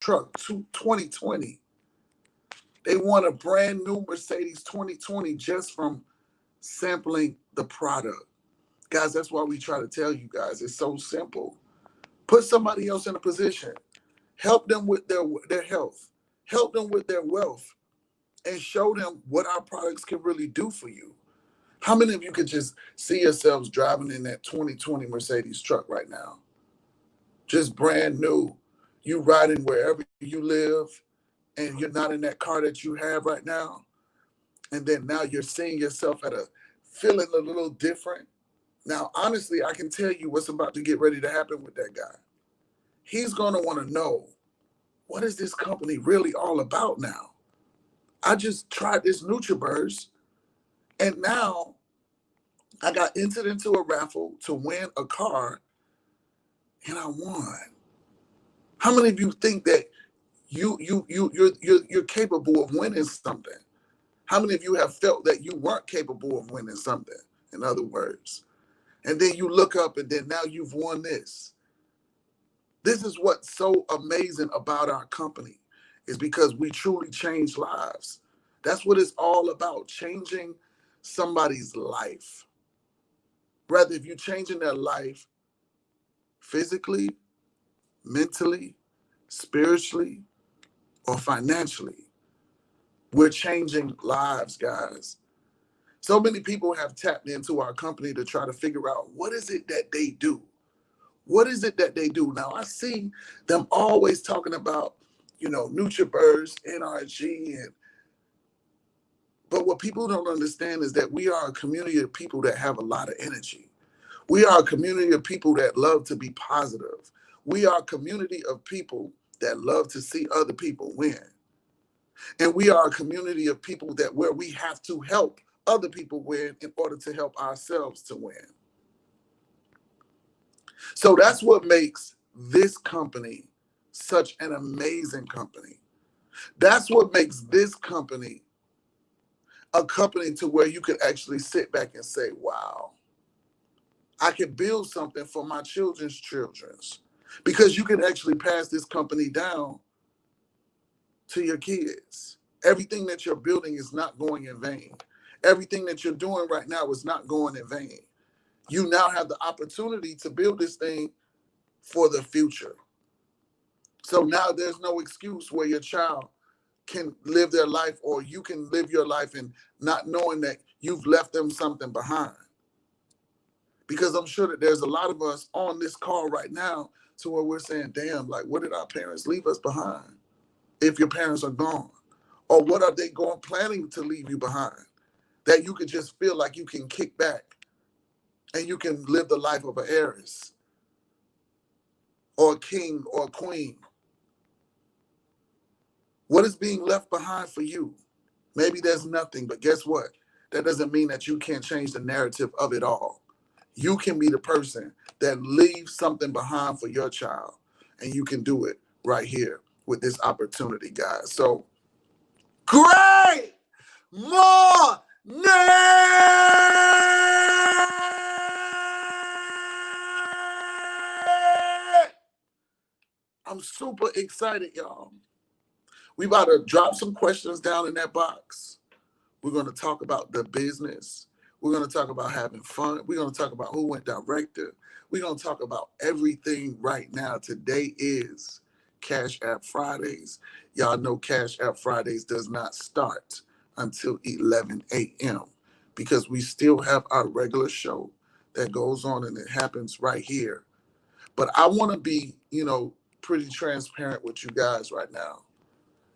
truck 2020. They want a brand new Mercedes 2020 just from sampling the product. Guys, that's why we try to tell you guys. It's so simple. Put somebody else in a position. Help them with their health. Help them with their wealth. And show them what our products can really do for you. How many of you could just see yourselves driving in that 2020 Mercedes truck right now? Just brand new. You riding wherever you live, and you're not in that car that you have right now. And then now you're seeing yourself at a feeling a little different. Now, honestly, I can tell you what's about to get ready to happen with that guy. He's going to want to know, what is this company really all about now? I just tried this NutriBurst, and now I got entered into a raffle to win a car, and I won. How many of you think that you're capable of winning something? How many of you have felt that you weren't capable of winning something, in other words? And then you look up and then now you've won this. This is what's so amazing about our company, is because we truly change lives. That's what it's all about, changing somebody's life. Whether if you're changing their life physically, mentally, spiritually, or financially, we're changing lives, guys. So many people have tapped into our company to try to figure out, what is it that they do? What is it that they do? Now, I see them always talking about, NutriBurst, NRG, but what people don't understand is that we are a community of people that have a lot of energy. We are a community of people that love to be positive. We are a community of people that love to see other people win. And we are a community of people that where we have to help other people win in order to help ourselves to win. So that's what makes this company such an amazing company. That's what makes this company a company to where you could actually sit back and say, wow, I could build something for my children's children's, because you can actually pass this company down to your kids. Everything that you're building is not going in vain. Everything that you're doing right now is not going in vain. You now have the opportunity to build this thing for the future. So now there's no excuse where your child can live their life, or you can live your life and not knowing that you've left them something behind. Because I'm sure that there's a lot of us on this call right now to where we're saying, damn, like, what did our parents leave us behind if your parents are gone? Or what are they planning to leave you behind? That you could just feel like you can kick back and you can live the life of an heiress or a king or a queen. What is being left behind for you? Maybe there's nothing, but guess what? That doesn't mean that you can't change the narrative of it all. You can be the person that leaves something behind for your child, and you can do it right here with this opportunity, guys. So, great morning! I'm super excited, y'all. We about to drop some questions down in that box. We're going to talk about the business. We're going to talk about having fun. We're going to talk about who went director. We're going to talk about everything right now. Today is Cash App Fridays. Y'all know Cash App Fridays does not start until 11 a.m. because we still have our regular show that goes on, and it happens right here. But I want to be, pretty transparent with you guys right now.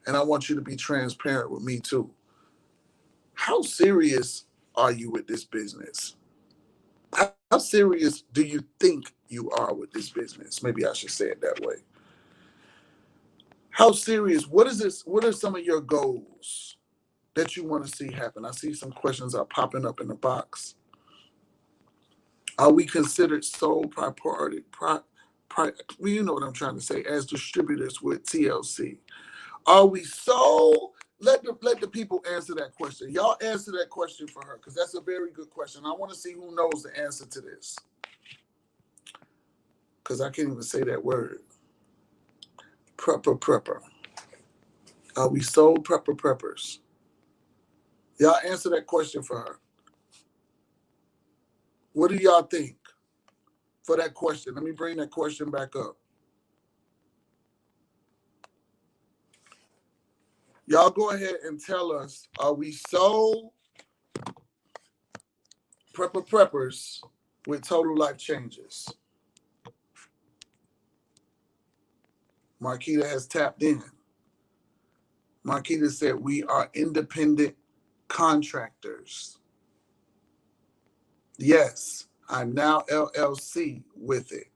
And I want you to be transparent with me too. How serious are you with this business? How serious do you think you are with this business? Maybe I should say it that way. How serious? What is this? What are some of your goals that you want to see happen? I see some questions are popping up in the box. Are we considered sole propriety? You know what I'm trying to say, as distributors with TLC. Are we sole? Let the people answer that question. Y'all answer that question for her, because that's a very good question. I want to see who knows the answer to this, because I can't even say that word. Prepper. Are we sole preppers? Y'all answer that question for her. What do y'all think for that question? Let me bring that question back up. Y'all go ahead and tell us, are we sole preppers with total life changes? Marquita has tapped in. Marquita said we are independent contractors. Yes, I'm now LLC with it.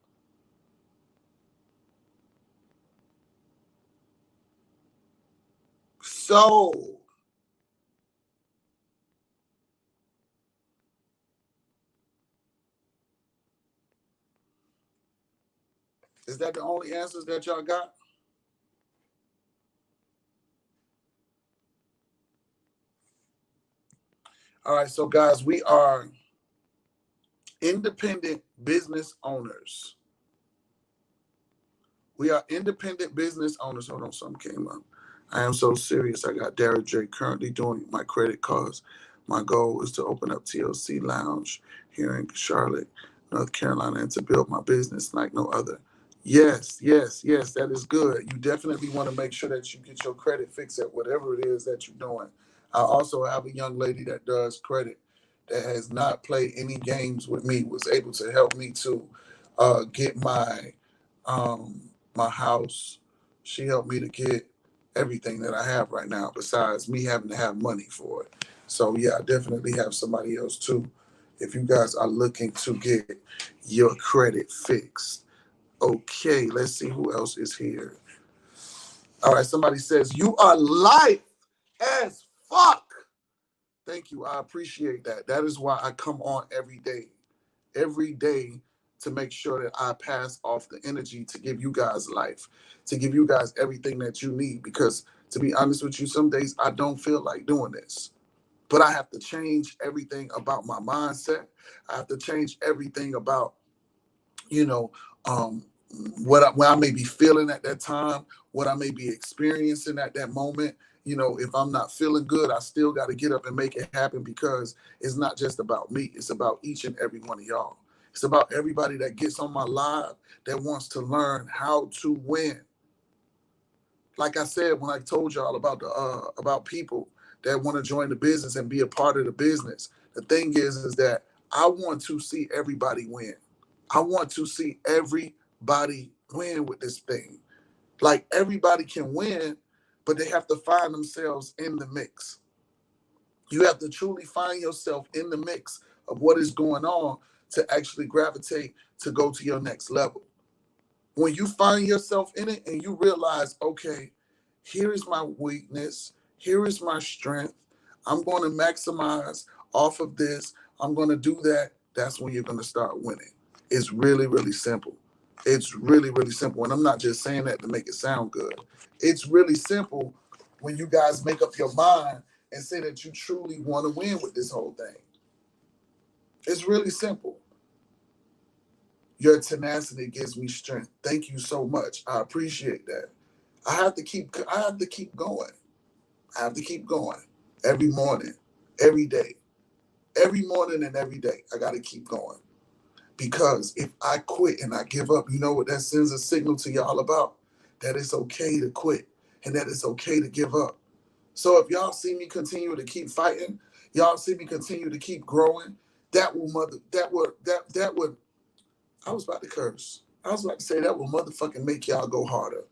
So, is that the only answers that y'all got? All right, so guys, we are independent business owners. We are independent business owners. Hold on, something came up. I am so serious. I got Derek J currently doing my credit cards. My goal is to open up TLC Lounge here in Charlotte, North Carolina, and to build my business like no other. Yes, that is good. You definitely want to make sure that you get your credit fixed at whatever it is that you're doing. I also have a young lady that does credit that has not played any games with me, was able to help me to get my house. She helped me to get everything that I have right now, besides me having to have money for it. So yeah, I definitely have somebody else too. If you guys are looking to get your credit fixed. Okay, let's see who else is here. All right, somebody says, you are life as fuck. Thank you. I appreciate that. That is why I come on every day to make sure that I pass off the energy to give you guys life, to give you guys everything that you need. Because to be honest with you, some days I don't feel like doing this, but I have to change everything about my mindset. I have to change everything about, you know, what I may be feeling at that time, what I may be experiencing at that moment. You know, if I'm not feeling good, I still got to get up and make it happen, because it's not just about me. It's about each and every one of y'all. It's about everybody that gets on my live that wants to learn how to win. Like I said, when I told y'all about people that want to join the business and be a part of the business, the thing is that I want to see everybody win. I want to see everybody win with this thing. Like, everybody can win, but they have to find themselves in the mix. You have to truly find yourself in the mix of what is going on to actually gravitate to go to your next level. When you find yourself in it and you realize, okay, here is my weakness, here is my strength, I'm going to maximize off of this, I'm going to do that, that's when you're going to start winning. It's really, really simple. It's really, really simple. And I'm not just saying that to make it sound good. It's really simple when you guys make up your mind and say that you truly want to win with this whole thing. It's really simple. Your tenacity gives me strength. Thank you so much. I appreciate that. I have to keep going. I have to keep going every morning, every day. Every morning and every day, I got to keep going. Because if I quit and I give up, you know what that sends a signal to y'all about? That it's okay to quit and that it's okay to give up. So if y'all see me continue to keep fighting, y'all see me continue to keep growing, that would I was about to curse. I was about to say that will motherfucking make y'all go harder.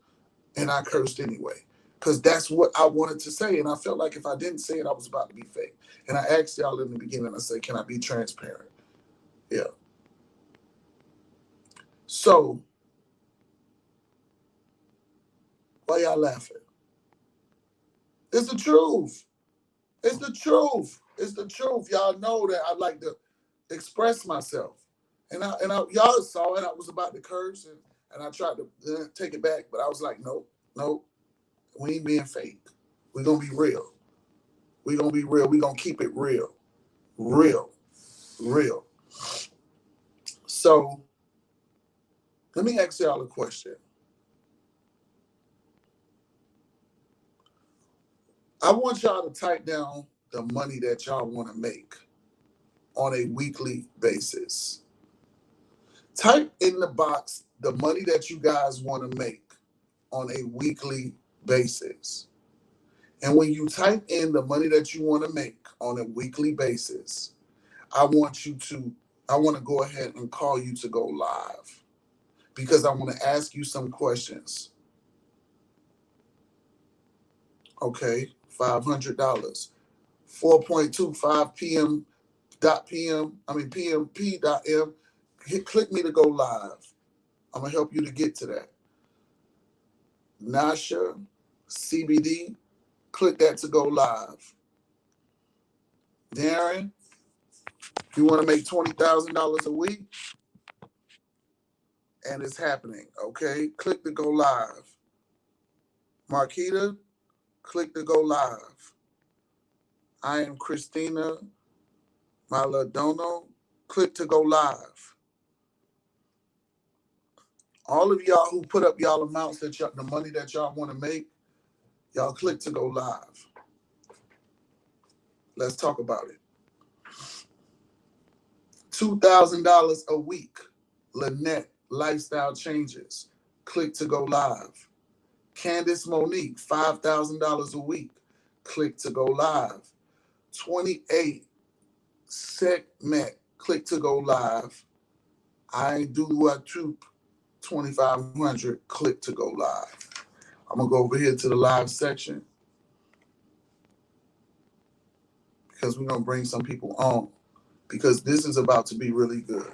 And I cursed anyway. Because that's what I wanted to say. And I felt like if I didn't say it, I was about to be fake. And I asked y'all in the beginning, I said, can I be transparent? Yeah. So, why y'all laughing? It's the truth. It's the truth. It's the truth. Y'all know that I like to express myself. And y'all saw it. I was about to curse and I tried to take it back, but I was like, nope. We ain't being fake. We're gonna be real. We're gonna be real. We're gonna keep it real. Real. Real. So let me ask y'all a question. I want y'all to type down the money that y'all want to make on a weekly basis. Type in the box the money that you guys want to make on a weekly basis. And when you type in the money that you want to make on a weekly basis, I want to go ahead and call you to go live because I want to ask you some questions. Okay, $500. 4.25 p.m. PM. Click me to go live. I'm gonna help you to get to that. Nasha CBD, click that to go live. Darren, you want to make $20,000 a week, and it's happening. Okay, click to go live. Marquita, click to go live. I am Christina Maladono. Click to go live. All of y'all who put up y'all amounts that the money that y'all want to make, y'all click to go live. Let's talk about it. $2,000 a week. Lynette, lifestyle changes. Click to go live. Candace Monique, $5,000 a week. Click to go live. 28 segment. Click to go live. I do what troop 2,500. Click to go live. I'm gonna go over here to the live section because we're gonna bring some people on because this is about to be really good.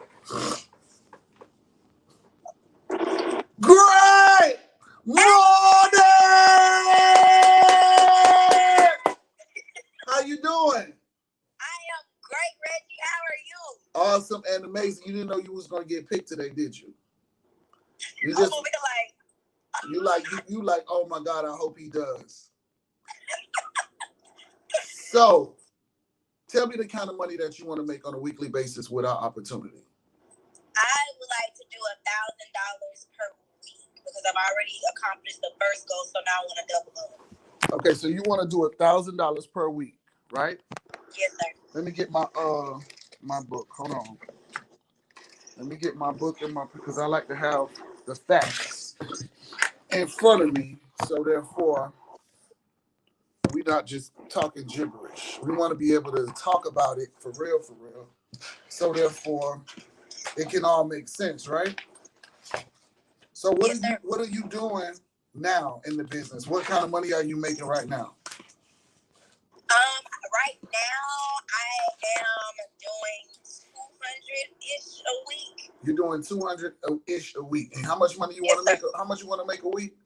Great morning! How you doing? I am great, Reggie. How are you? Awesome and amazing. You didn't know you was gonna get picked today, did you? You I'm just over here you like, oh my God, I hope he does. So tell me the kind of money that you want to make on a weekly basis with our opportunity. I would like to do $1,000 per week because I've already accomplished the first goal, so now I want to double up. Okay, so you want to do $1,000 per week, right? Yes, sir. Let me get my my book. Hold on. Let me get my book because I like to have the facts in front of me. So therefore, we're not just talking gibberish. We want to be able to talk about it for real, for real. So therefore, it can all make sense, right? So what are you doing now in the business? What kind of money are you making right now? Right now I am doing 200-ish a week. You're doing 200-ish a week. And how much money you want to make? How much you want to make a week?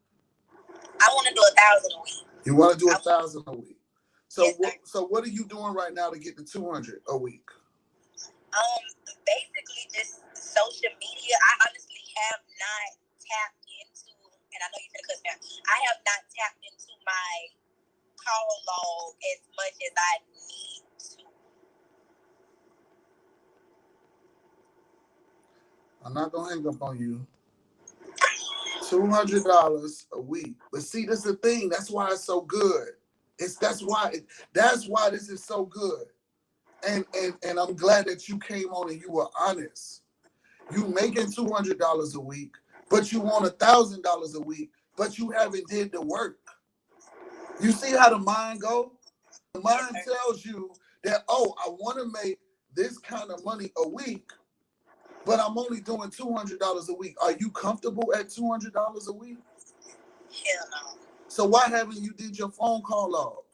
I want to do 1,000 a week. You want to do 1,000 a week. So yes, so what are you doing right now to get to 200 a week? Basically just social media. I honestly have not tapped into, and I know you're gonna cuss me out. I have not tapped into my call log as much as I need to. I'm not gonna hang up on you. $200 a week. But see, this is the thing. That's why it's so good. That's why this is so good. And I'm glad that you came on and you were honest. You making $200 a week, but you want $1,000 a week, but you haven't did the work. You see how the mind go? The mind tells you that, oh, I want to make this kind of money a week, but I'm only doing $200 a week. Are you comfortable at $200 a week? Hell no. So why haven't you did your phone call log?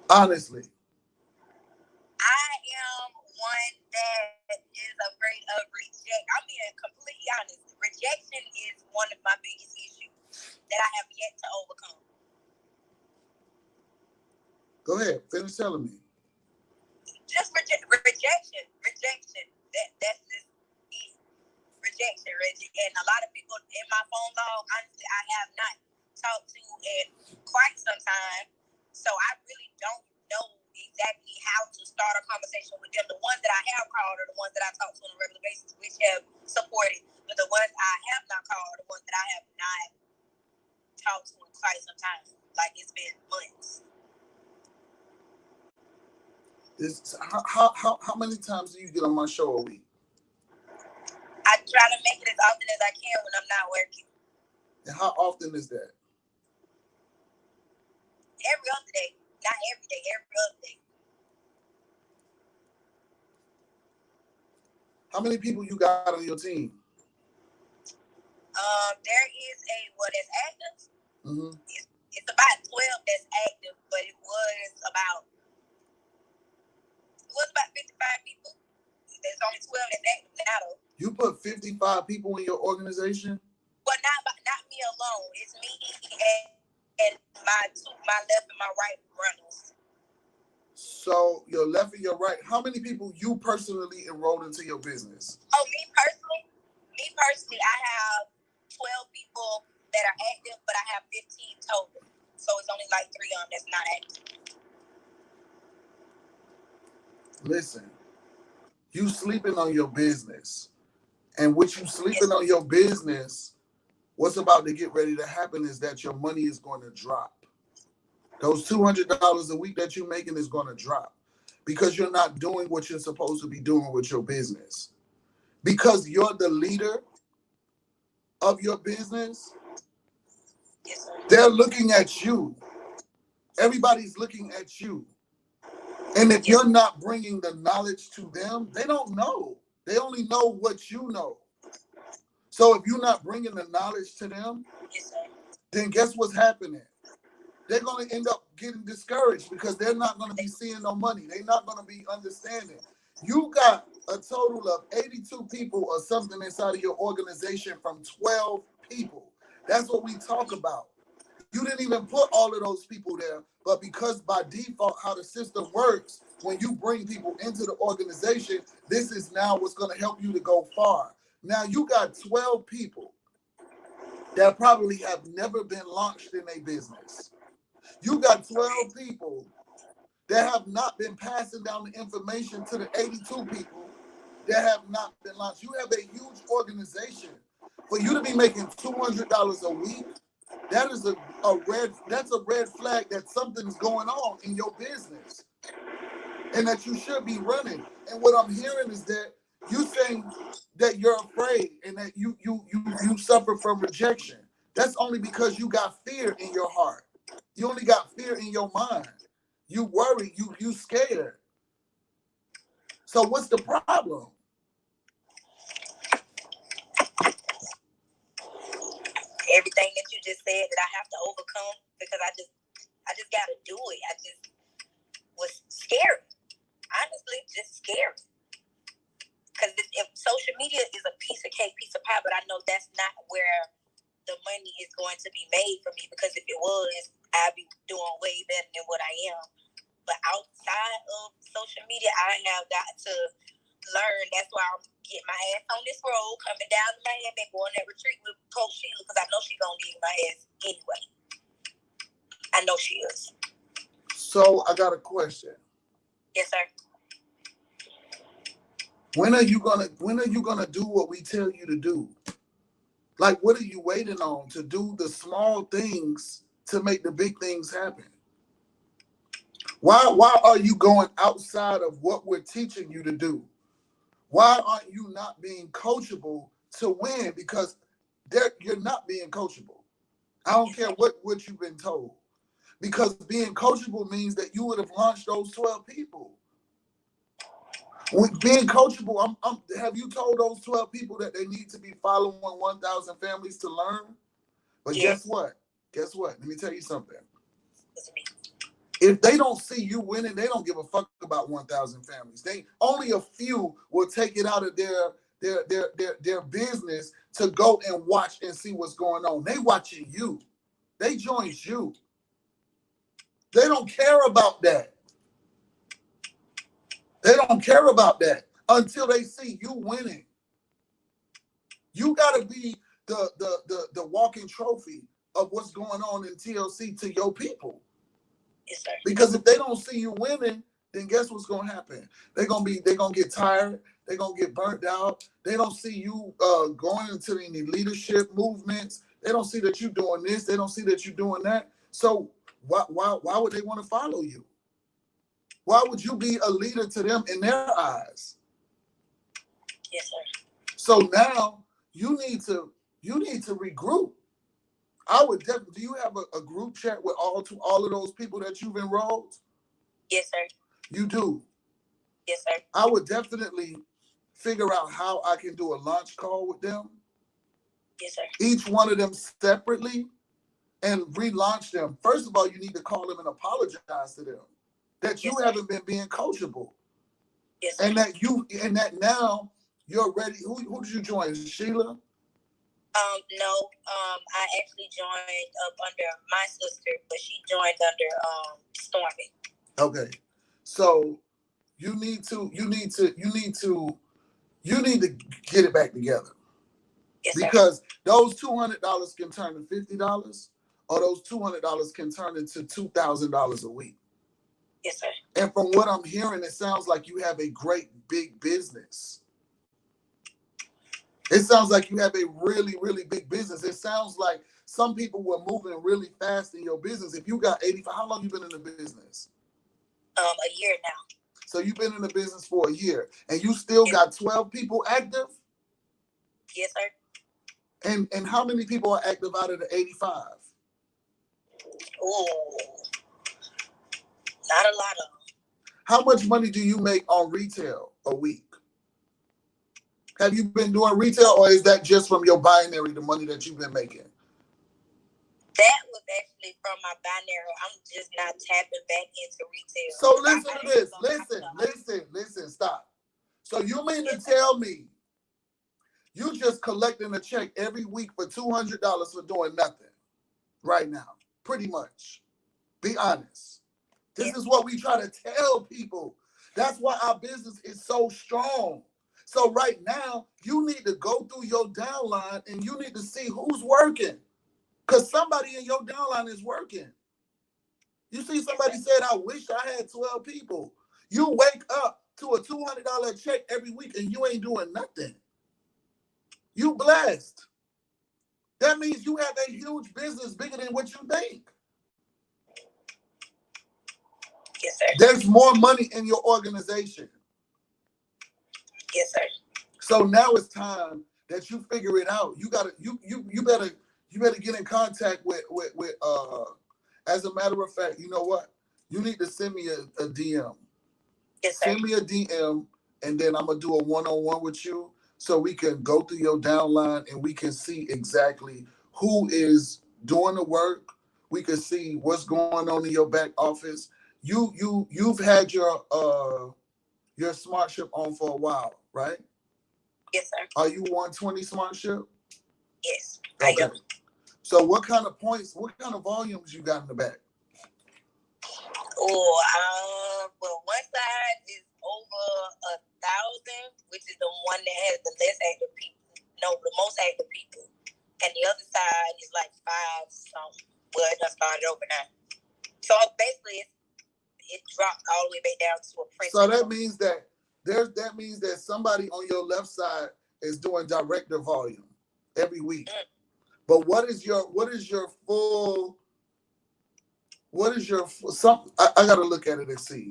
Honestly, I am one that is afraid of rejection. I'm being completely honest. Rejection is one of my biggest issues that I have yet to overcome. Go ahead, finish telling me. Just rejection. That's just it. Rejection, Reggie. And a lot of people in my phone log, honestly, I have not talked to in quite some time. So I really don't know exactly how to start a conversation with them. The ones that I have called are the ones that I talk to on a regular basis, which have supported. But the ones I have not called are the ones that I have not talked to in quite some time. Like, it's been months. How many times do you get on my show a week? I try to make it as often as I can when I'm not working. And how often is that? Every other day. Not every day, every other day. How many people you got on your team? There is that's active. Mm-hmm. It's about 12 that's active, but it was about 55 people. There's only 12 that's active now, though. You put 55 people in your organization? Well, not me alone. It's me and my left and my right runners. So your left and your right. How many people you personally enrolled into your business? Oh, me personally, I have 12 people that are active, but I have 15 total. So it's only like 3 of them that's not active. Listen, you sleeping on your business. And with you sleeping on your business, what's about to get ready to happen is that your money is going to drop. Those $200 a week that you're making is going to drop because you're not doing what you're supposed to be doing with your business. Because you're the leader of your business, they're looking at you. Everybody's looking at you. And if you're not bringing the knowledge to them, they don't know. They only know what you know. So if you're not bringing the knowledge to them, then guess what's happening? They're going to end up getting discouraged because they're not going to be seeing no money. They're not going to be understanding. You got a total of 82 people or something inside of your organization from 12 people. That's what we talk about. You didn't even put all of those people there, but because by default, how the system works, when you bring people into the organization, this is now what's going to help you to go far. Now you got 12 people that probably have never been launched in a business. You got 12 people that have not been passing down the information to the 82 people that have not been launched. You have a huge organization. For you to be making $200 a week, that is a red flag that something's going on in your business and that you should be running. And what I'm hearing is that you saying that you're afraid and that you suffer from rejection. That's only because you got fear in your heart. You only got fear in your mind. You worry, you scared. So what's the problem? Everything that you just said that I have to overcome because I just got to do it. I just was scary. Honestly, just scary. Because if social media is a piece of cake, piece of pie, but I know that's not where the money is going to be made for me, because if it was, I'd be doing way better than what I am. But outside of social media, I have got to learn. That's why I'm getting my ass on this road, coming down to Miami, going that retreat with Coach Sheila, because I know she's going to need my ass anyway. I know she is. So I got a question. Yes, sir. When are you gonna do what we tell you to do? Like, what are you waiting on to do the small things to make the big things happen? Why are you going outside of what we're teaching you to do? Why aren't you not being coachable to win? Because you're not being coachable. I don't care what you've been told. Because being coachable means that you would have launched those 12 people. With being coachable, have you told those 12 people that they need to be following 1,000 families to learn? But yes. Guess what? Let me tell you something. If they don't see you winning, they don't give a fuck about 1,000 families. Only a few will take it out of their business to go and watch and see what's going on. They watching you. They joined you. They don't care about that. They don't care about that until they see you winning. You got to be the walking trophy of what's going on in TLC to your people. Yes, sir. Because if they don't see you winning, then guess what's going to happen? They're going to get tired. They're going to get burnt out. They don't see you going into any leadership movements. They don't see that you're doing this. They don't see that you're doing that. So why would they want to follow you? Why would you be a leader to them in their eyes? Yes, sir. So now you need to regroup. I would definitely. Do you have a group chat with all of those people that you've enrolled? Yes, sir. You do. Yes, sir. I would definitely figure out how I can do a launch call with them. Yes, sir. Each one of them separately, and relaunch them. First of all, you need to call them and apologize to them that you haven't been being coachable. Yes, sir. And that now you're ready. Who did you join? Sheila? No. I actually joined up under my sister, but she joined under Stormy. Okay. So you need to get it back together. Yes, because sir. Those $200 can turn to $50, or those $200 can turn into $2,000 a week. Yes, sir. And from what I'm hearing, it sounds like you have a great big business. It sounds like you have a really, really big business. It sounds like some people were moving really fast in your business. If you got 85, how long you been in the business? A year now. So you've been in the business for a year, and you still got 12 people active? Yes, sir. And how many people are active out of the 85? Oh, not a lot of them. How much money do you make on retail a week? Have you been doing retail, or is that just from your binary, the money that you've been making? That was actually from my binary. I'm just not tapping back into retail. So listen to this. Listen, stop. So you mean to tell me you just collecting a check every week for $200 for doing nothing right now? Pretty much. Be honest. This is what we try to tell people. That's why our business is so strong. So right now, you need to go through your downline and you need to see who's working. Because somebody in your downline is working. You see somebody said, I wish I had 12 people. You wake up to a $200 check every week and you ain't doing nothing. You blessed. That means you have a huge business bigger than what you think. Yes, sir. There's more money in your organization. Yes, sir. So now it's time that you figure it out. You better get in contact with as a matter of fact, you know what? You need to send me a DM. Yes, sir. Send me a DM, and then I'm gonna do a one-on-one with you so we can go through your downline and we can see exactly who is doing the work. We can see what's going on in your back office. You've had your SmartShip on for a while, right? Yes, sir. Are you 120 SmartShip? Yes, okay. I am. So what kind of points, what kind of volumes you got in the back? Well, one side is over 1,000, which is the one that has the less active people. No, the most active people. And the other side is like 5 something. Well, it done started over now. So basically, it dropped all the way back down to a print. So that means that somebody on your left side is doing director volume every week. Mm. But what is your full? I gotta look at it and see.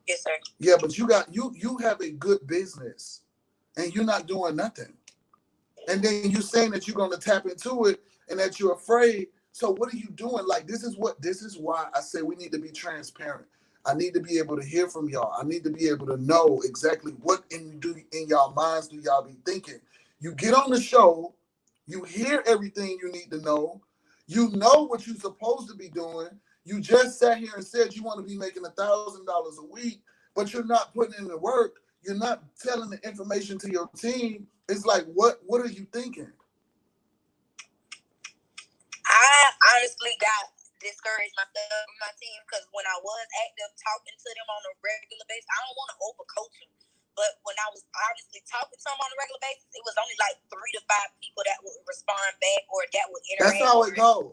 Yes, sir. Yeah, but you have a good business, and you're not doing nothing. And then you're saying that you're gonna tap into it, and that you're afraid. So what are you doing? Like this is why I say we need to be transparent. I need to be able to hear from y'all. I need to be able to know exactly what in y'all minds do y'all be thinking. You get on the show, you hear everything you need to know. You know what you're supposed to be doing. You just sat here and said you want to be making $1,000 a week, but you're not putting in the work. You're not telling the information to your team. It's like, what are you thinking? I honestly got discouraged myself and my team because when I was active talking to them on a regular basis, I don't want to overcoach them. But when I was honestly talking to them on a regular basis, it was only like 3 to 5 people that would respond back or that would interact. That's how it goes.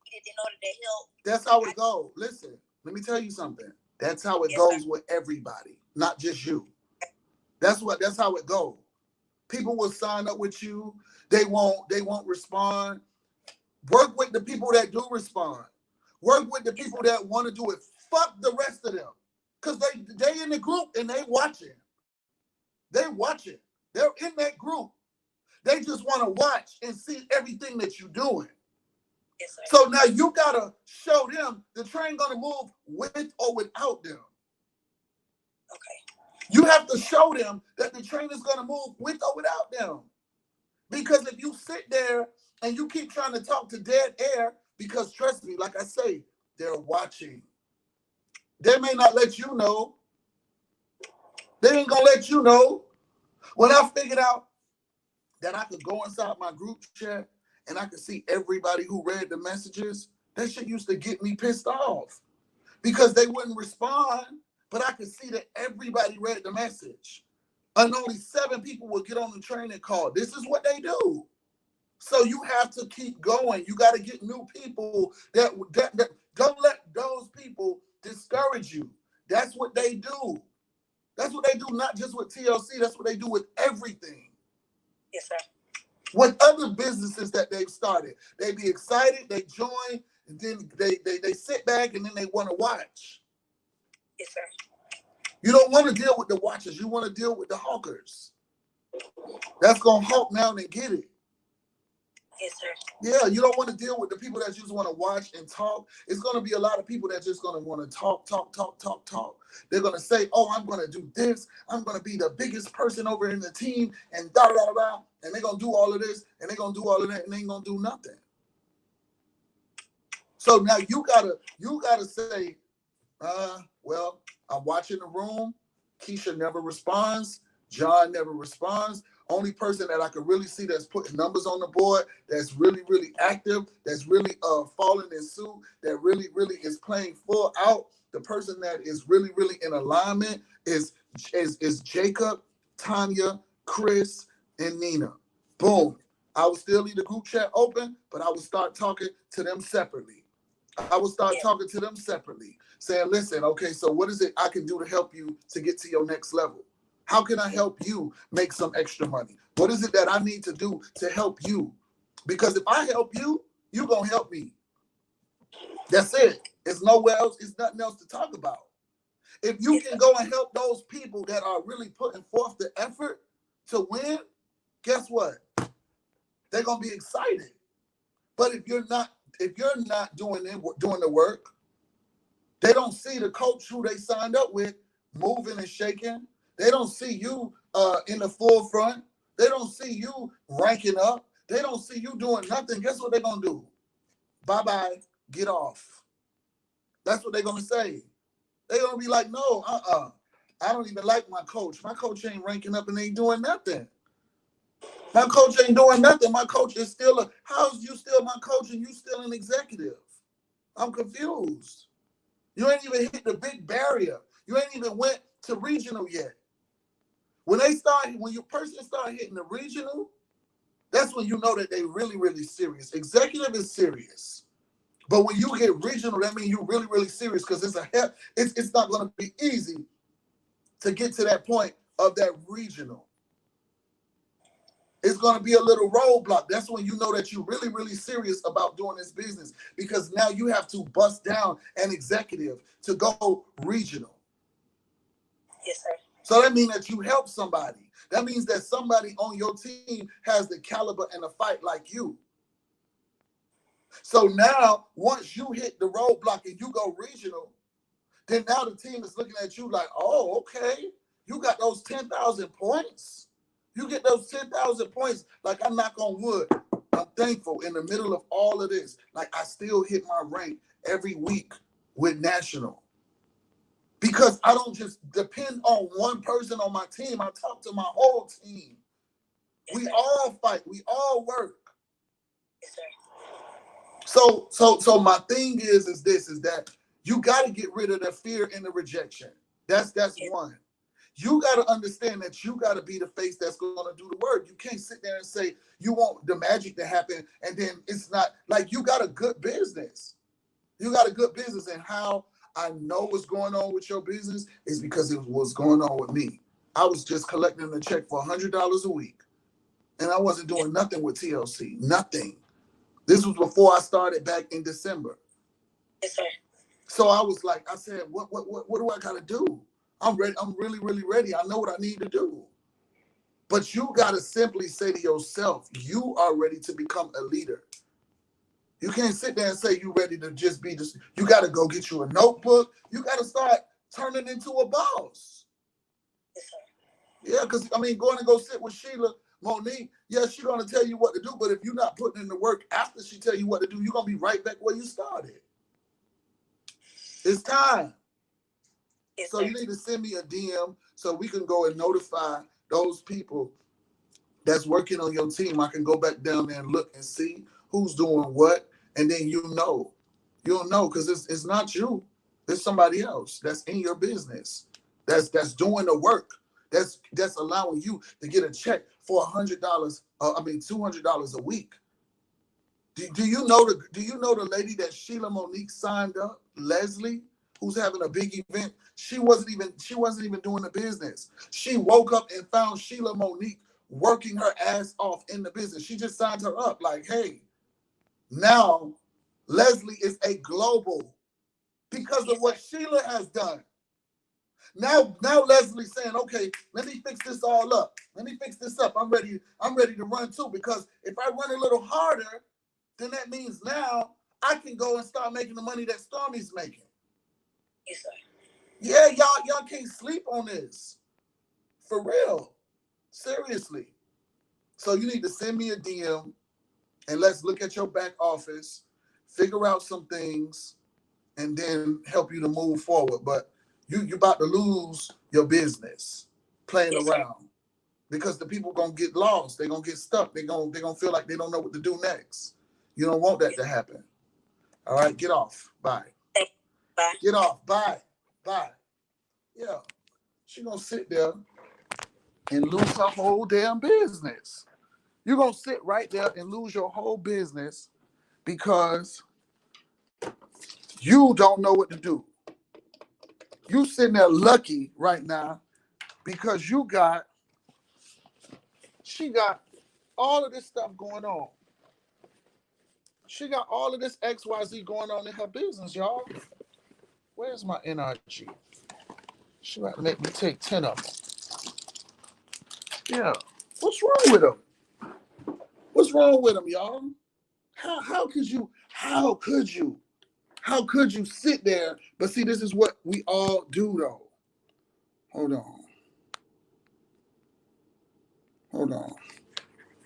In order to help. That's how it goes. Listen, let me tell you something. That's how it goes with everybody, not just you. That's how it goes. People will sign up with you. They won't respond. Work with the people that do respond. Work with the people that want to do it. Fuck the rest of them. Because they in the group and they watching. They watching. They're in that group. They just want to watch and see everything that you're doing. Yes, sir. So now you got to show them the train going to move with or without them. Okay. You have to show them that the train is going to move with or without them. Because if you sit there and you keep trying to talk to dead air, because trust me, like I say, they're watching. They may not let you know. They ain't going to let you know. When I figured out that I could go inside my group chat and I could see everybody who read the messages, that shit used to get me pissed off because they wouldn't respond, but I could see that everybody read the message. And only 7 people would get on the train and call. This is what they do. So you have to keep going. You got to get new people that don't let those people discourage you. That's what they do. That's what they do, not just with TLC. That's what they do with everything. Yes, sir. With other businesses that they've started. They be excited, they join, and then they sit back and then they want to watch. Yes, sir. You don't want to deal with the watchers. You want to deal with the hawkers. That's going to hawk now and get it. Yes, sir. Yeah, you don't want to deal with the people that just want to watch and talk. It's going to be a lot of people that just going to want to talk. They're going to say, oh, I'm going to do this. I'm going to be the biggest person over in the team and da-da-da-da. And they're going to do all of this and they're going to do all of that and they ain't going to do nothing. So now you gotta say, well, I'm watching the room. Keisha never responds. John never responds. Only person that I could really see that's putting numbers on the board, that's really, really active, that's really falling in suit, that really, really is playing full out. The person that is really, really in alignment is Jacob, Tanya, Chris, and Nina. Boom. I would still leave the group chat open, but I would start talking to them separately. Saying, listen, okay, so what is it I can do to help you to get to your next level? How can I help you make some extra money? What is it that I need to do to help you? Because if I help you, you're going to help me. That's it. It's nowhere else. It's nothing else to talk about. If you can go and help those people that are really putting forth the effort to win, guess what? They're going to be excited. But if you're not doing the work, they don't see the coach who they signed up with moving and shaking. They don't see you in the forefront. They don't see you ranking up. They don't see you doing nothing. Guess what they're going to do? Bye-bye, get off. That's what they're going to say. They're going to be like, no, I don't even like my coach. My coach ain't ranking up and ain't doing nothing. My coach ain't doing nothing. My coach is still how's you still my coach and you still an executive? I'm confused. You ain't even hit the big barrier. You ain't even went to regional yet. When your person start hitting the regional, that's when you know that they really, really serious. Executive is serious. But when you get regional, that means you're really, really serious because it's not going to be easy to get to that point of that regional. It's going to be a little roadblock. That's when you know that you're really, really serious about doing this business because now you have to bust down an executive to go regional. Yes, sir. So that means that you help somebody. That means that somebody on your team has the caliber and the fight like you. So now, once you hit the roadblock and you go regional, then now the team is looking at you like, oh, okay, you got those 10,000 points. You get those 10,000 points. Like, I knock on wood. I'm thankful in the middle of all of this. Like, I still hit my rank every week with national. Because I don't just depend on one person on my team. I talk to my whole team. We all fight. We all work. So my thing is that you got to get rid of the fear and the rejection. That's one. You got to understand that you got to be the face that's going to do the work. You can't sit there and say you want the magic to happen and then it's not. Like, you got a good business. You got a good business, and how I know what's going on with your business is because it was going on with me. I was just collecting a check for $100 a week, and I wasn't doing nothing with TLC. Nothing. This was before I started back in December. Yes, sir. So I was like, I said, what do I gotta do? I'm ready. I'm really, really ready. I know what I need to do. But you gotta simply say to yourself, you are ready to become a leader. You can't sit there and say you ready to just be this. You gotta go get you a notebook. You gotta start turning into a boss. Yes, sir. Yeah, because I mean, going to go sit with Sheila Monique, yeah, she's gonna tell you what to do, but if you're not putting in the work after she tell you what to do, you're gonna be right back where you started. It's time. Yes, So sir. you need to send me a DM so we can go and notify those people that's working on your team. I can go back down there and look and see who's doing what, and then you'll know because it's not you, it's somebody else that's in your business that's doing the work, that's allowing you to get a check for $100, $200 a week. Do you know the lady that Sheila Monique signed up, Leslie, who's having a big event? She wasn't even doing the business. She woke up and found Sheila Monique working her ass off in the business. She just signed her up like, hey, now Leslie is a global because of what Sheila has done. Now Leslie's saying, okay, let me fix this all up. Let me fix this up. I'm ready to run too, because if I run a little harder, then that means now I can go and start making the money that Stormy's making. Yes, sir. Yeah, y'all can't sleep on this. For real. Seriously. So you need to send me a DM and let's look at your back office, figure out some things, and then help you to move forward. But you're about to lose your business playing around, because the people gonna get lost. They're gonna get stuck. They're gonna feel like they don't know what to do next. You don't want that to happen. All right, get off. Bye. Bye. Get off. Bye. Bye. Yeah. She gonna sit there and lose her whole damn business. You're gonna sit right there and lose your whole business because you don't know what to do. You sitting there lucky right now because she got all of this stuff going on. She got all of this XYZ going on in her business, y'all. Where's my NRG? She about to make me take 10 of them. Yeah. What's wrong with them? What's wrong with them, y'all? How could you sit there? But see, this is what we all do though. Hold on.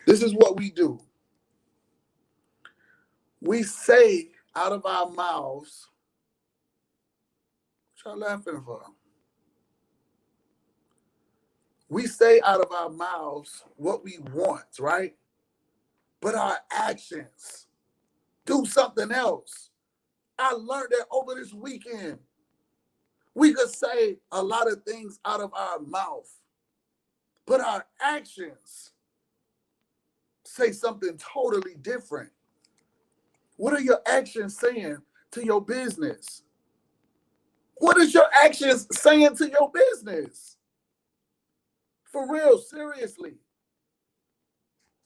This is what we do. We say out of our mouths, what y'all laughing for? We say out of our mouths what we want, right? But our actions do something else. I learned that over this weekend. We could say a lot of things out of our mouth, but our actions say something totally different. What are your actions saying to your business? What is your actions saying to your business? For real, seriously.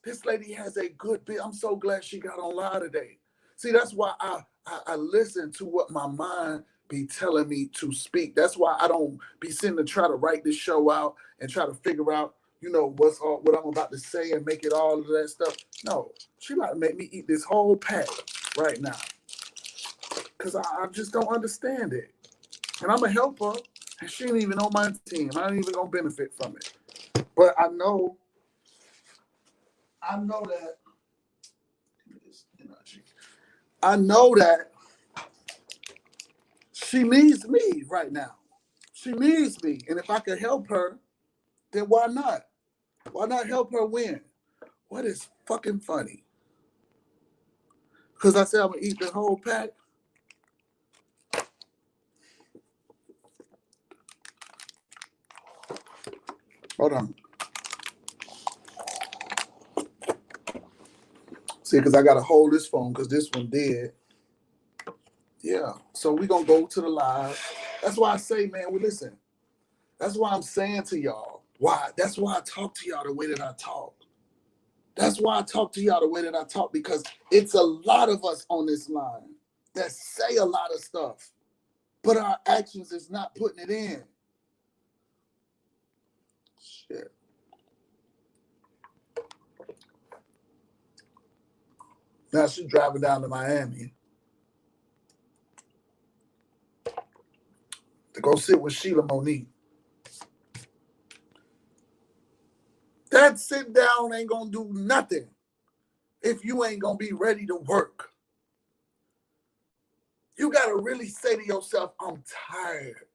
This lady has a good bit. I'm so glad she got on live today. See, that's why I listen to what my mind be telling me to speak. That's why I don't be sitting to try to write this show out and try to figure out, what I'm about to say and make it all of that stuff. No, she about to make me eat this whole pack right now because I just don't understand it. And I'm a helper, and she ain't even on my team. I ain't even gonna benefit from it. But I know that. I know that she needs me right now. She needs me. And if I can help her, then why not? Why not help her win? What is fucking funny? Because I said I'm going to eat the whole pack. Hold on. See, because I got to hold this phone because this one dead. Yeah. So we're going to go to the live. That's why I say, man, well, listen. That's why I'm saying to y'all. Why? That's why I talk to y'all the way that I talk. That's why I talk to y'all the way that I talk, because it's a lot of us on this line that say a lot of stuff, but our actions is not putting it in. Shit. Now she's driving down to Miami to go sit with Sheila Monique. That sit down ain't gonna do nothing if you ain't gonna be ready to work. You gotta really say to yourself, I'm tired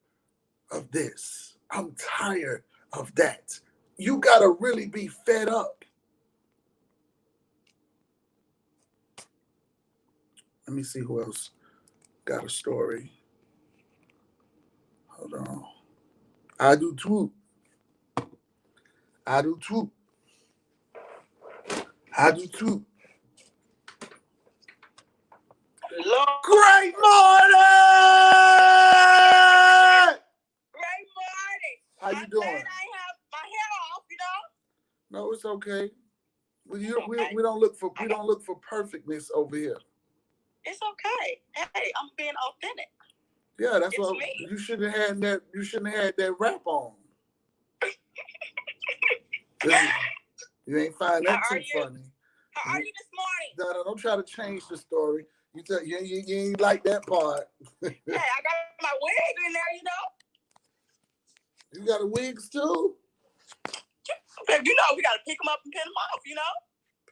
of this. I'm tired of that. You gotta really be fed up. Let me see who else got a story. Hold on. I do too. I do too. I do too. Lord. Great morning! Great morning. How you I'm doing? glad I have my hair off, you know. No, it's okay. We Okay. don't look for perfectness over here. It's okay. Hey, I'm being authentic. Yeah, that's It's what me. you shouldn't have had that. You shouldn't have had that rap on. You ain't find that too funny. How are you this morning? No, don't try to change the story. You ain't like that part. Hey, I got my wig in there, you know. You got a wigs too? You know, we got to pick them up and pin them off, you know.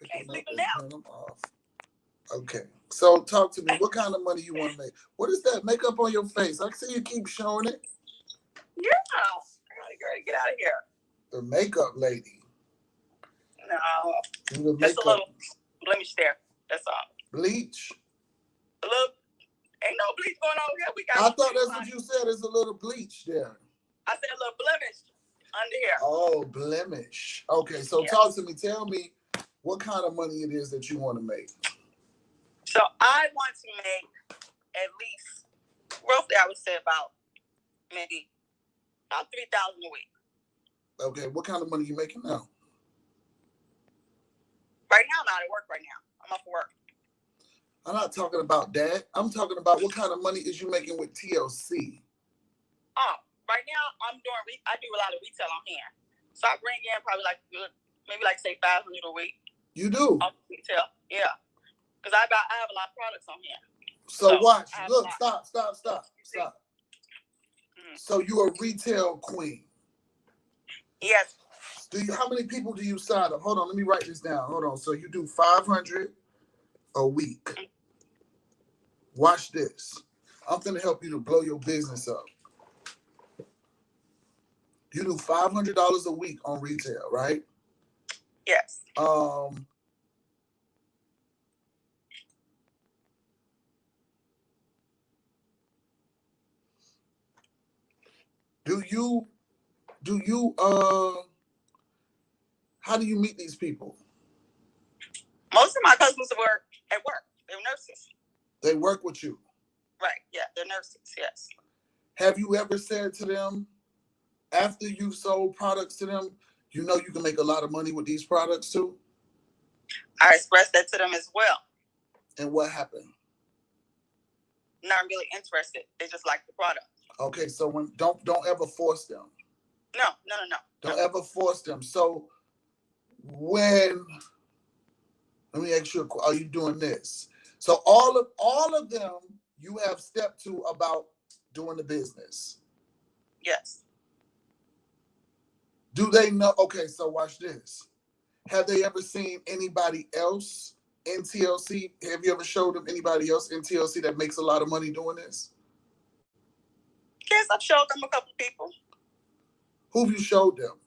Pick Can't them leave up them and down. turn them off. Okay. So talk to me. What kind of money you want to make? What is that makeup on your face? I see you keep showing it. Yeah. Girl, get out of here. The makeup lady. No. The Just makeup. a little blemish there. That's all. Bleach. A little. Ain't no bleach going on here. We got. I thought that's what you said. There's a little bleach there. I said a little blemish under here. Oh, blemish. Okay, so talk to me. Tell me what kind of money it is that you want to make. So I want to make at least, roughly, I would say maybe about $3,000 a week. Okay, what kind of money you making now? Right now, I'm out at work right now. I'm off work. I'm not talking about that. I'm talking about what kind of money is you making with TLC? Oh, right now, I do a lot of retail on here. So I bring in probably maybe say $500 a week. You do? On retail, yeah. Because I have a lot of products on here. So watch. Look, stop. Mm-hmm. So you're a retail queen. Yes. How many people do you sign up? Hold on, let me write this down. Hold on. So you do 500 a week. Mm-hmm. Watch this. I'm gonna help you to blow your business up. You do $500 a week on retail, right? Yes. Do you how do you meet these people? Most of my customers work at work. They're nurses. They work with you? Right, yeah, they're nurses, yes. Have you ever said to them, after you've sold products to them, you know you can make a lot of money with these products too? I expressed that to them as well. And what happened? Not really interested. They just like the product. Okay, so don't ever force them. No. Don't ever force them. So let me ask you, are you doing this? So all of them, you have step 2 about doing the business. Yes. Do they know? Okay, so watch this. Have they ever seen anybody else in TLC? Have you ever showed them anybody else in TLC that makes a lot of money doing this? Yes, I've showed them a couple of people. Who have you showed them?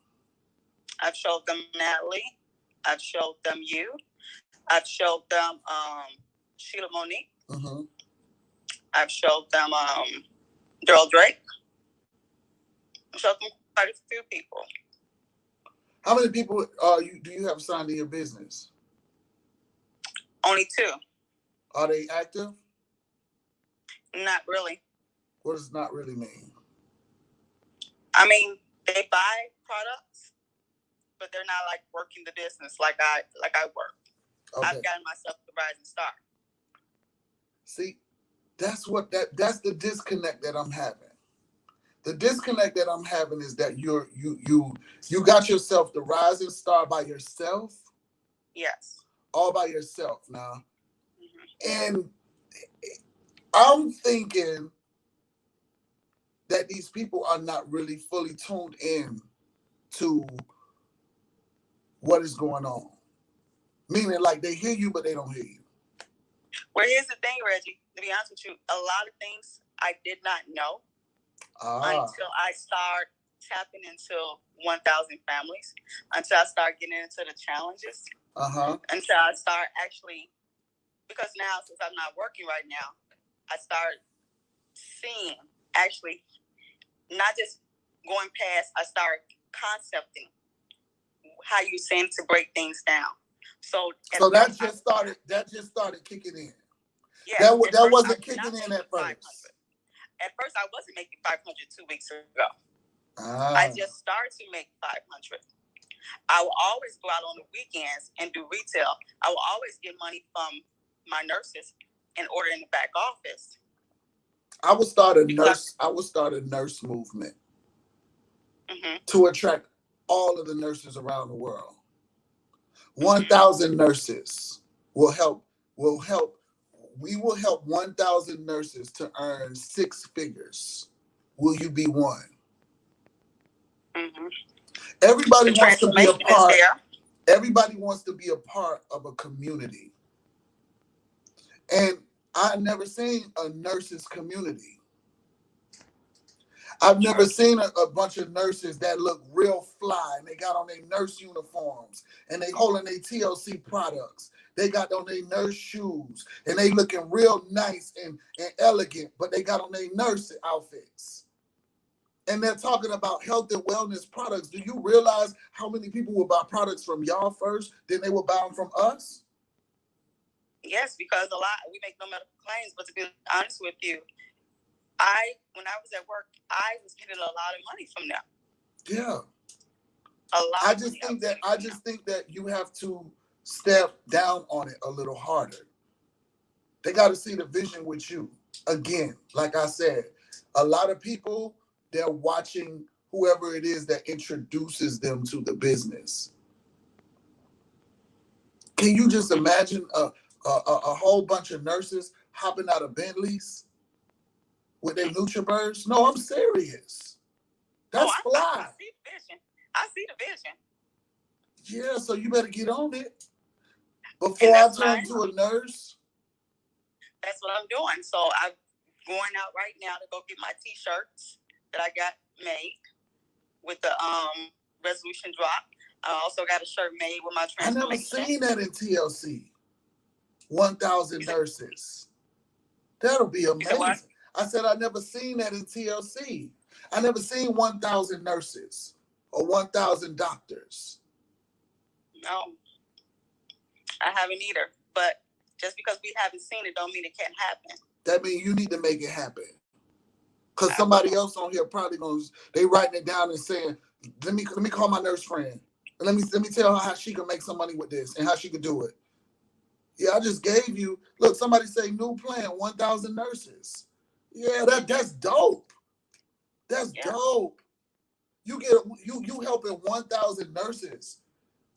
I've showed them Natalie. I've showed them you. I've showed them Sheila Monique. Mm-hmm. I've showed them Daryl Drake. I've showed them quite a few people. How many people do you have signed in your business? Only 2. Are they active? Not really. What does not really mean? I mean, they buy products, but they're not like working the business like I work. Okay. I've gotten myself the rising star. See, that's the disconnect that I'm having. The disconnect that I'm having is that you got yourself the rising star by yourself. Yes. All by yourself now. Mm-hmm. And I'm thinking that these people are not really fully tuned in to what is going on. Meaning, like, they hear you, but they don't hear you. Well, here's the thing, Reggie. To be honest with you, a lot of things I did not know until I started tapping into 1,000 families, until I started getting into the challenges, until I start actually, because now, since I'm not working right now, I start seeing, actually, not just going past, I start concepting how you seem to break things down. So that just started kicking in. Yeah, that wasn't kicking in at first. At first, I wasn't making 500 2 weeks ago. I just started to make 500. I will always go out on the weekends and do retail. I will always get money from my nurses in order in the back office. I would start a nurse movement to attract all of the nurses around the world. 1,000 nurses will help. We will help 1,000 nurses to earn 6 figures. Will you be one? Everybody wants to be a part. Everybody wants to be a part of a community. And I've never seen a nurses community. I've never seen a bunch of nurses that look real fly and they got on their nurse uniforms and they holding their TLC products. They got on their nurse shoes and they looking real nice and elegant, but they got on their nurse outfits. And they're talking about health and wellness products. Do you realize how many people will buy products from y'all first, then they will buy them from us? Yes, because we make no medical claims, but to be honest with you, when I was at work, I was getting a lot of money from them. Yeah. A lot. I just think that you have to step down on it a little harder. They got to see the vision with you. Again, like I said, a lot of people, they're watching whoever it is that introduces them to the business. Can you just imagine a whole bunch of nurses hopping out of Bentleys with their NutriBursts? No, I'm serious. That's fly. I see the vision. I see the vision. Yeah, so you better get on it before I turn into a nurse. That's what I'm doing. So I'm going out right now to go get my T-shirts that I got made with the resolution drop. I also got a shirt made with my transformation. I never seen that in TLC. 1,000 nurses. That'll be amazing. I said I never seen that in TLC. I never seen 1,000 nurses or 1,000 doctors. No, I haven't either. But just because we haven't seen it don't mean it can't happen. That means you need to make it happen. Because somebody else on here probably they writing it down and saying, let me call my nurse friend. Let me tell her how she can make some money with this and how she can do it. Yeah, I just gave you, look, somebody say new plan, 1,000 nurses. Yeah, that's dope. That's dope. You helping 1,000 nurses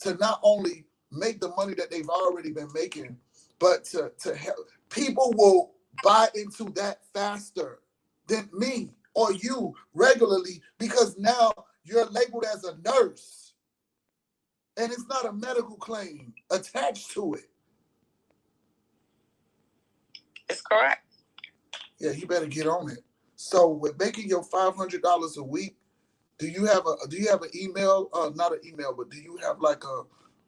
to not only make the money that they've already been making, but to help. People will buy into that faster than me or you regularly because now you're labeled as a nurse. And it's not a medical claim attached to it. It's correct. Yeah, you better get on it. So with making your $500 a week, do you have an email? Not an email, but do you have like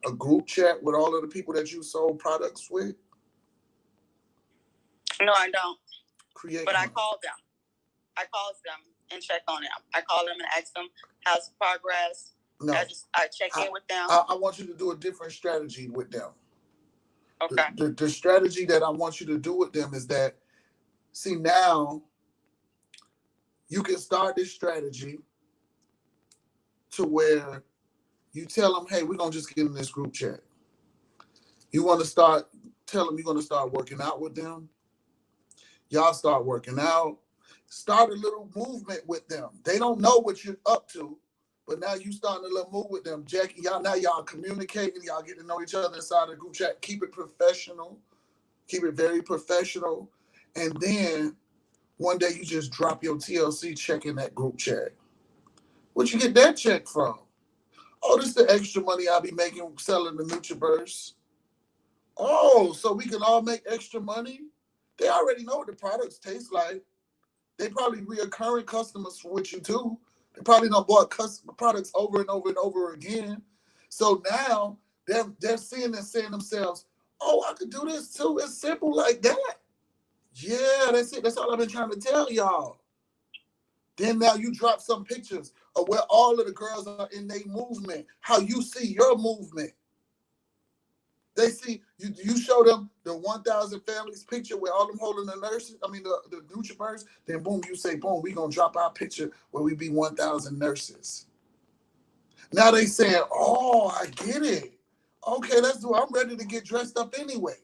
a group chat with all of the people that you sold products with? No, I don't. But I called them. I called them and checked on them. I called them and asked them how's progress. No, I check in with them. I want you to do a different strategy with them. Okay. The strategy that I want you to do with them is that, see, now you can start this strategy to where You tell them, hey, we're going to just get in this group chat. You want to tell them you're going to start working out with them. Y'all start working out. Start a little movement with them. They don't know what you're up to, but now you starting a little move with them. Jackie, y'all communicating. Y'all getting to know each other inside the group chat. Keep it professional. Keep it very professional. And then one day you just drop your TLC check in that group chat. Where'd you get that check from? Oh, this is the extra money I'll be making selling the NutriBurst. Oh, so we can all make extra money? They already know what the products taste like. They probably reoccurring customers with you too. They probably done bought products over and over and over again. So now they're seeing and saying themselves, oh, I could do this too. It's simple like that. Yeah, that's it. That's all I've been trying to tell y'all. Then now you drop some pictures of where all of the girls are in their movement, how you see your movement. They see, you show them the 1,000 families picture where all them holding the nurses, the NutriBurst, then boom, you say, boom, we going to drop our picture where we be 1,000 nurses. Now they saying, oh, I get it. Okay, let's do it. I'm ready to get dressed up anyway.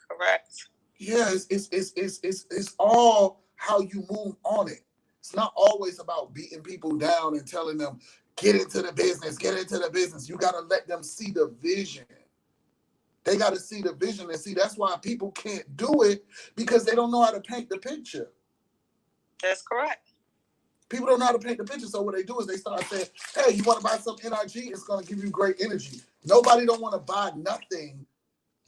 Correct. Yeah, it's all how you move on it. It's not always about beating people down and telling them, get into the business, get into the business. You got to let them see the vision. They got to see the vision and see. That's why people can't do it, because they don't know how to paint the picture. That's correct. People don't know how to paint the picture. So what they do is they start saying, hey, you want to buy some NRG? It's going to give you great energy. Nobody don't want to buy nothing.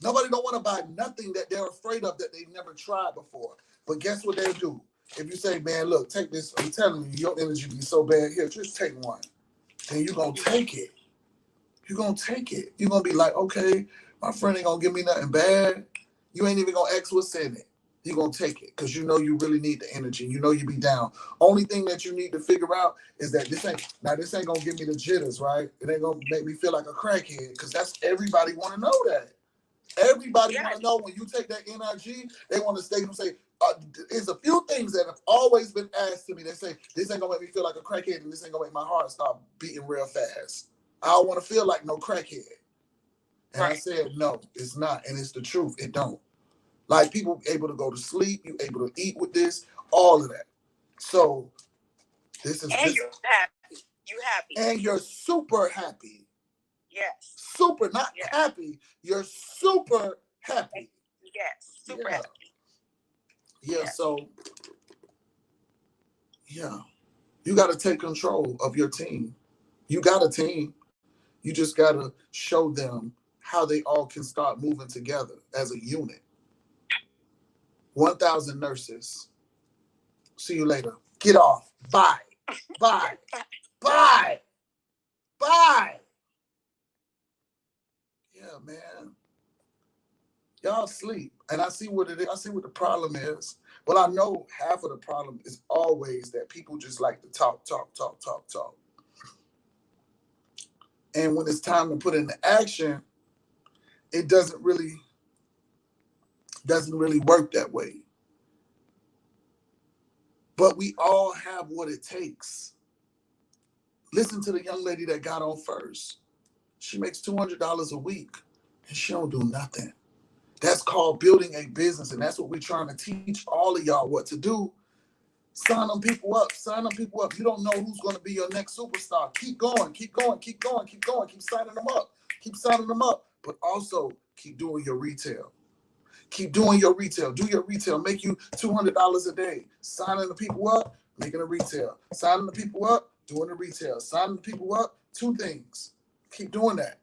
Nobody don't want to buy nothing that they're afraid of that they've never tried before. But guess what they do? If you say, man, look, take this. I'm telling you, your energy be so bad. Here, just take one. And you're going to take it. You're going to take it. You're going to be like, okay, my friend ain't going to give me nothing bad. You ain't even going to ask what's in it. You're going to take it because you know you really need the energy. You know you be down. Only thing that you need to figure out is that this ain't going to give me the jitters, right? It ain't going to make me feel like a crackhead, because that's everybody want to know that. Everybody want to know when you take that NRG, they want to stay and say, there's a few things that have always been asked to me. They say, this ain't going to make me feel like a crackhead, and this ain't going to make my heart start beating real fast. I don't want to feel like no crackhead. And I said, no, it's not. And it's the truth. It don't. Like, people able to go to sleep, you able to eat with this, all of that. So this is... And you're happy. You happy. And you're super happy. Yes. Super, not happy. You're super happy. Yes. Super happy. Yeah, so, yeah. You got to take control of your team. You got a team. You just got to show them how they all can start moving together as a unit. 1,000 nurses. See you later. Get off. Bye. Bye. Bye. Bye. Yeah, man. Y'all sleep. And I see what it is. I see what the problem is. Well, I know half of the problem is always that people just like to talk. And when it's time to put into action, it doesn't really work that way. But we all have what it takes. Listen to the young lady that got on first. She makes $200 a week and she don't do nothing. That's called building a business, and that's what we're trying to teach all of y'all what to do. Sign them people up. Sign them people up. You don't know who's going to be your next superstar. Keep going. Keep signing them up. Keep signing them up. But also keep doing your retail. Keep doing your retail. Do your retail. Make you $200 a day. Signing the people up, making a retail. Signing the people up, doing the retail. Signing the people up, 2 things. Keep doing that.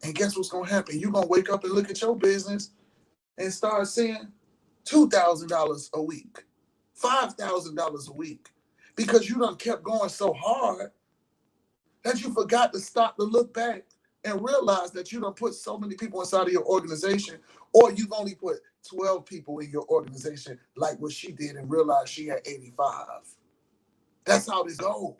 And guess what's going to happen? You're going to wake up and look at your business and start seeing $2,000 a week, $5,000 a week, because you done kept going so hard that you forgot to stop to look back and realize that you done put so many people inside of your organization, or you've only put 12 people in your organization like what she did and realized she had 85. That's how this goes.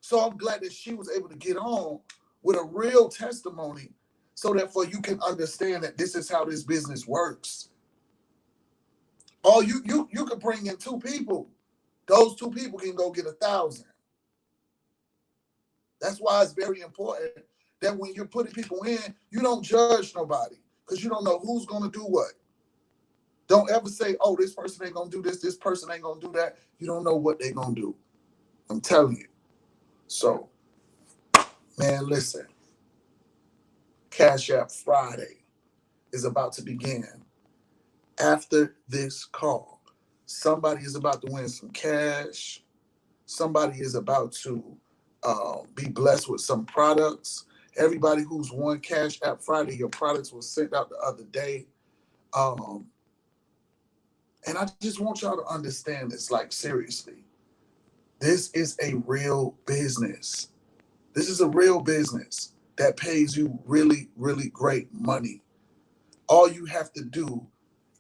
So I'm glad that she was able to get on with a real testimony so that for you can understand that this is how this business works. Oh, you could bring in 2 people. Those 2 people can go get 1,000. That's why it's very important that when you're putting people in, you don't judge nobody because you don't know who's going to do what. Don't ever say, oh, this person ain't going to do this person ain't going to do that. You don't know what they're going to do. I'm telling you. So, man, listen. Cash App Friday is about to begin. After this call, somebody is about to win some cash. Somebody is about to be blessed with some products. Everybody who's won Cash App Friday, your products were sent out the other day. Um, and I just want y'all to understand this, like, seriously. This is a real business. This is a real business that pays you really, really great money. All you have to do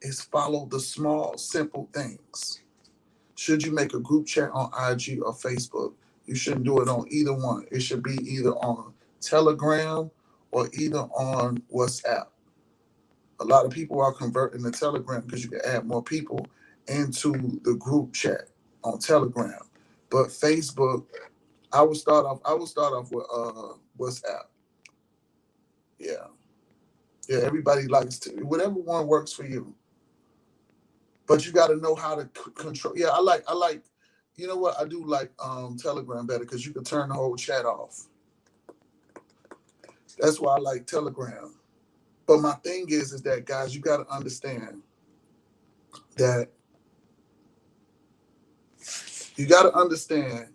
is follow the small, simple things. Should you make a group chat on IG or Facebook, you shouldn't do it on either one. It should be either on Telegram or either on WhatsApp. A lot of people are converting to Telegram because you can add more people into the group chat on Telegram. But Facebook, I would start off. I would start off with WhatsApp. Yeah, yeah. Everybody likes to whatever one works for you. But you got to know how to control. Yeah, I like. You know what? I do like Telegram better because you can turn the whole chat off. That's why I like Telegram. But my thing is that guys, you got to understand that you got to understand